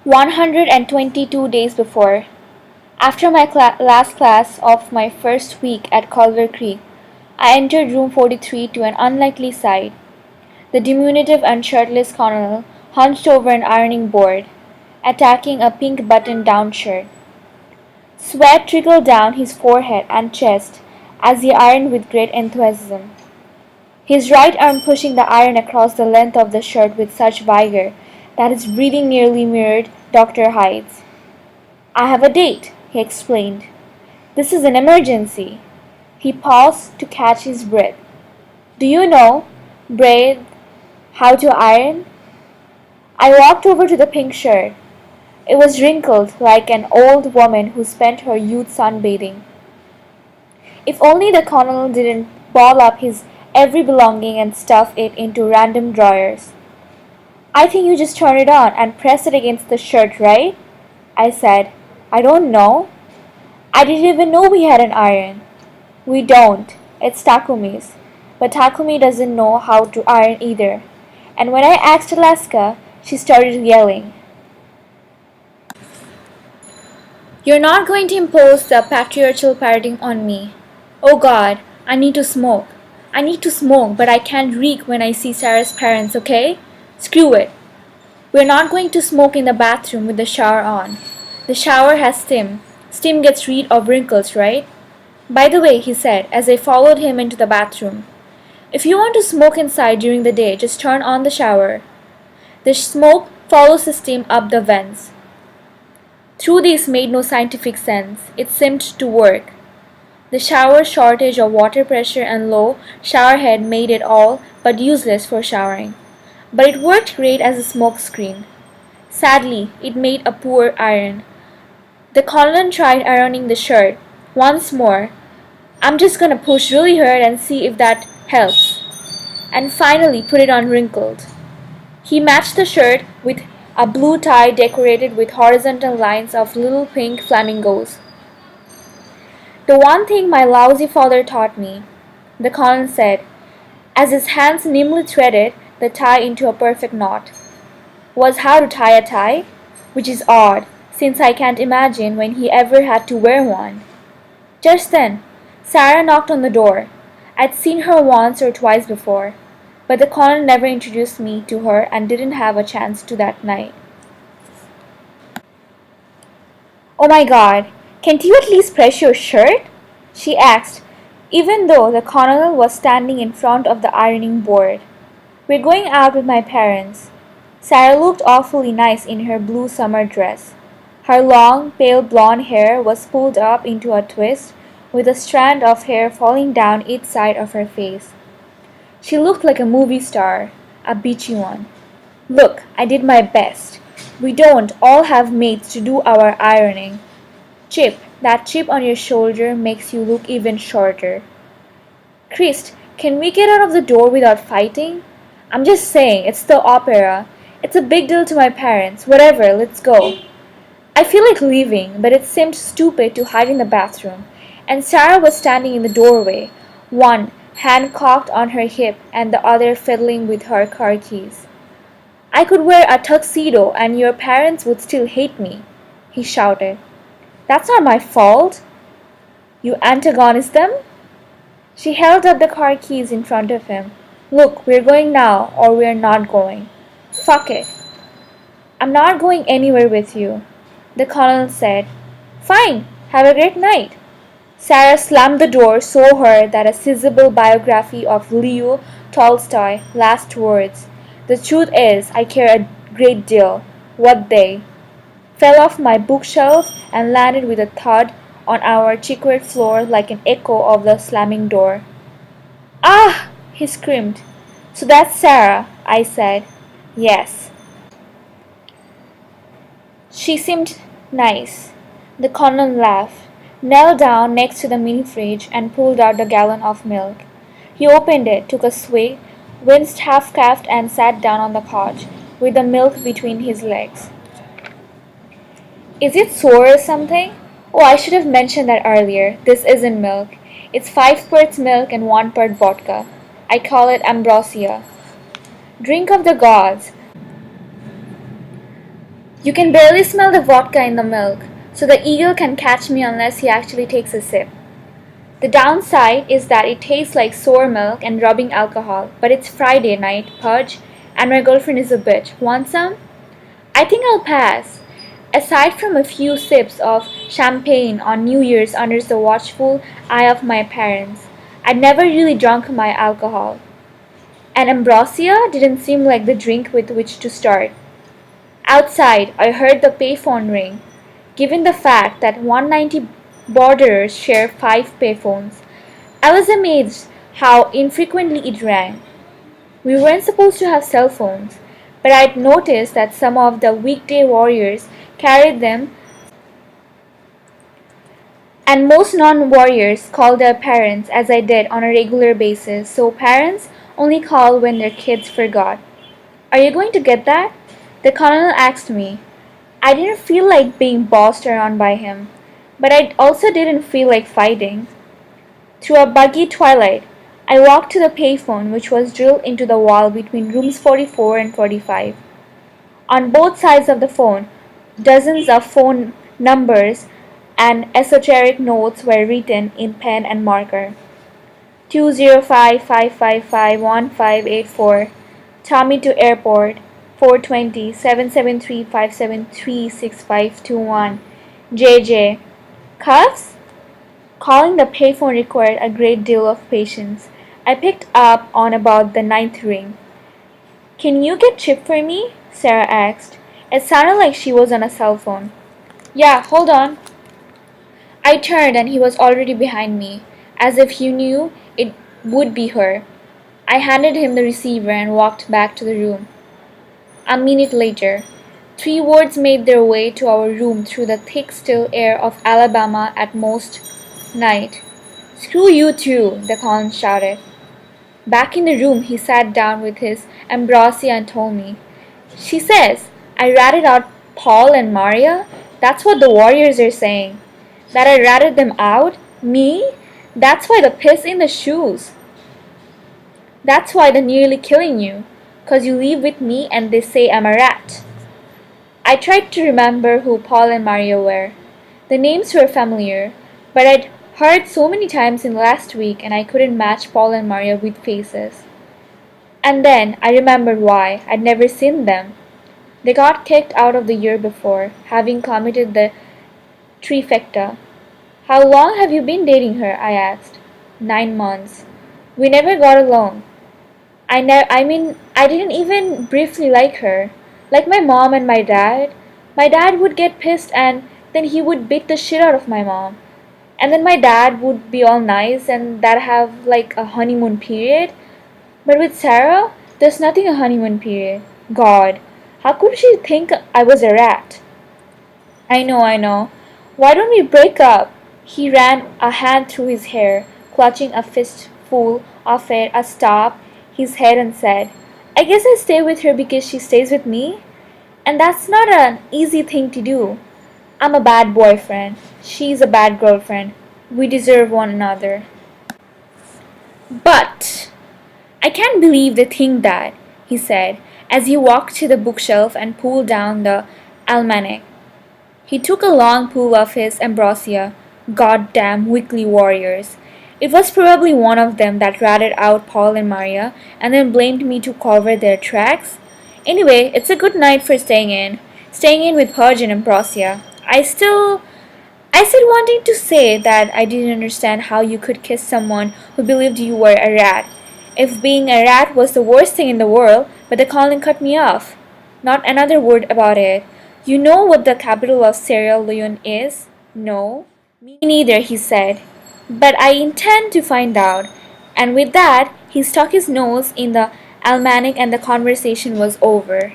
122 days before. After my last class of my first week at Culver Creek, I entered room 43 to an unlikely sight. The diminutive and shirtless colonel hunched over an ironing board, attacking a pink button-down shirt. Sweat trickled down his forehead and chest as he ironed with great enthusiasm, his right arm pushing the iron across the length of the shirt with such vigor that his breathing nearly mirrored Dr. Hyde's. "I have a date," he explained. "This is an emergency." He paused to catch his breath. "Do you know, Braid, how to iron?" I walked over to the pink shirt. It was wrinkled like an old woman who spent her youth sunbathing. If only the colonel didn't ball up his every belonging and stuff it into random drawers. "I think you just turn it on and press it against the shirt, right?" I said. "I don't know." "I didn't even know we had an iron." "We don't. It's Takumi's. But Takumi doesn't know how to iron either. And when I asked Alaska, she started yelling. "You're not going to impose the patriarchal paradigm on me." "Oh God, I need to smoke. I need to smoke, but I can't reek when I see Sarah's parents, okay? Screw it. We're not going to smoke in the bathroom with the shower on. The shower has steam. Steam gets rid of wrinkles, right? By the way," he said as I followed him into the bathroom, "if you want to smoke inside during the day, just turn on the shower. The smoke follows the steam up the vents." Through this made no scientific sense. It seemed to work. The shower shortage of water pressure and low shower head made it all but useless for showering. But it worked great as a smoke screen. Sadly, it made a poor iron. The colonel tried ironing the shirt. Once more. "I'm just gonna push really hard and see if that helps." And finally put it on wrinkled. He matched the shirt with a blue tie decorated with horizontal lines of little pink flamingos. "The one thing my lousy father taught me," the colonel said, as his hands nimbly threaded the tie into a perfect knot, "was how to tie a tie, which is odd, since I can't imagine when he ever had to wear one." Just then, Sarah knocked on the door. I'd seen her once or twice before, but the colonel never introduced me to her and didn't have a chance to that night. "Oh my God, can't you at least press your shirt?" she asked, even though the colonel was standing in front of the ironing board. "We're going out with my parents." Sarah looked awfully nice in her blue summer dress. Her long, pale blonde hair was pulled up into a twist, with a strand of hair falling down each side of her face. She looked like a movie star, a beachy one. "Look, I did my best. We don't all have maids to do our ironing. Chip, that chip on your shoulder makes you look even shorter. Christ, can we get out of the door without fighting? I'm just saying, it's the opera. It's a big deal to my parents. Whatever, let's go." I feel like leaving, but it seemed stupid to hide in the bathroom, and Sarah was standing in the doorway, one hand cocked on her hip and the other fiddling with her car keys. "I could wear a tuxedo and your parents would still hate me," he shouted. "That's not my fault." "You antagonist them?" She held up the car keys in front of him. "Look, we're going now or we're not going. Fuck it." "I'm not going anywhere with you," the colonel said. "Fine, have a great night." Sarah slammed the door so hard that a sizable biography of Leo Tolstoy last words, "The truth is, I care a great deal what they," fell off my bookshelf and landed with a thud on our checkered floor like an echo of the slamming door. "Ah!" he screamed. "So that's Sarah," I said. "Yes." "She seemed nice." The colonel laughed, knelt down next to the mini fridge and pulled out the gallon of milk. He opened it, took a swig, winced half-caffed and sat down on the couch, with the milk between his legs. "Is it sour or something?" "Oh, I should have mentioned that earlier. This isn't milk. It's 5 parts milk and 1 part vodka. I call it ambrosia." "Drink of the gods." You can barely smell the vodka in the milk, so the eagle can catch me unless he actually takes a sip. The downside is that it tastes like sour milk and rubbing alcohol, but it's Friday night, Pudge, and my girlfriend is a bitch. Want some? I think I'll pass. Aside from a few sips of champagne on New Year's under the watchful eye of my parents, I'd never really drunk my alcohol. And ambrosia didn't seem like the drink with which to start. Outside, I heard the payphone ring. Given the fact that 190 borderers share 5 payphones, I was amazed how infrequently it rang. We weren't supposed to have cell phones, but I'd noticed that some of the weekday warriors carried them, and most non warriors called their parents as I did on a regular basis, so parents only call when their kids forgot. Are you going to get that? The colonel asked me. I didn't feel like being bossed around by him, but I also didn't feel like fighting. Through a buggy twilight, I walked to the payphone which was drilled into the wall between rooms 44 and 45. On both sides of the phone, dozens of phone numbers and esoteric notes were written in pen and marker. 205-555-1584, Tommy to airport, 420-773-573-6521, JJ. Cuffs? Calling the payphone required a great deal of patience. I picked up on about the ninth ring. Can you get Chip for me? Sarah asked. It sounded like she was on a cell phone. Yeah, hold on. I turned and he was already behind me, as if he knew it would be her. I handed him the receiver and walked back to the room. A minute later, 3 words made their way to our room through the thick, still air of Alabama at most night. Screw you too, the colonel shouted. Back in the room, he sat down with his ambrosia and told me. She says, I ratted out Paul and Maria? That's what the warriors are saying. That I ratted them out? Me? That's why the piss in the shoes. That's why they're nearly killing you. 'Cause you leave with me and they say I'm a rat. I tried to remember who Paul and Maria were. The names were familiar, but I'd heard so many times in the last week and I couldn't match Paul and Maria with faces. And then I remembered why I'd never seen them. They got kicked out of the year before, having committed the trifecta. How long have you been dating her? I asked. 9 months. We never got along. I didn't even briefly like her. Like my mom and my dad. My dad would get pissed and then he would beat the shit out of my mom. And then my dad would be all nice and that have like a honeymoon period. But with Sarah, there's nothing a honeymoon period. God, how could she think I was a rat? I know. Why don't we break up? He ran a hand through his hair, clutching a fistful of it atop his head and said, I guess I stay with her because she stays with me? And that's not an easy thing to do. I'm a bad boyfriend. She's a bad girlfriend. We deserve one another. But I can't believe they think that, he said, as he walked to the bookshelf and pulled down the almanac. He took a long pull of his ambrosia. Goddamn weekly warriors. It was probably one of them that ratted out Paul and Maria and then blamed me to cover their tracks. Anyway, it's a good night for staying in. Staying in with Pudge and Ambrosia. I said wanting to say that I didn't understand how you could kiss someone who believed you were a rat. If being a rat was the worst thing in the world, but the Colin cut me off. Not another word about it. You know what the capital of Sierra Leone is? No. Me neither, he said. But I intend to find out. And with that, he stuck his nose in the almanac and the conversation was over.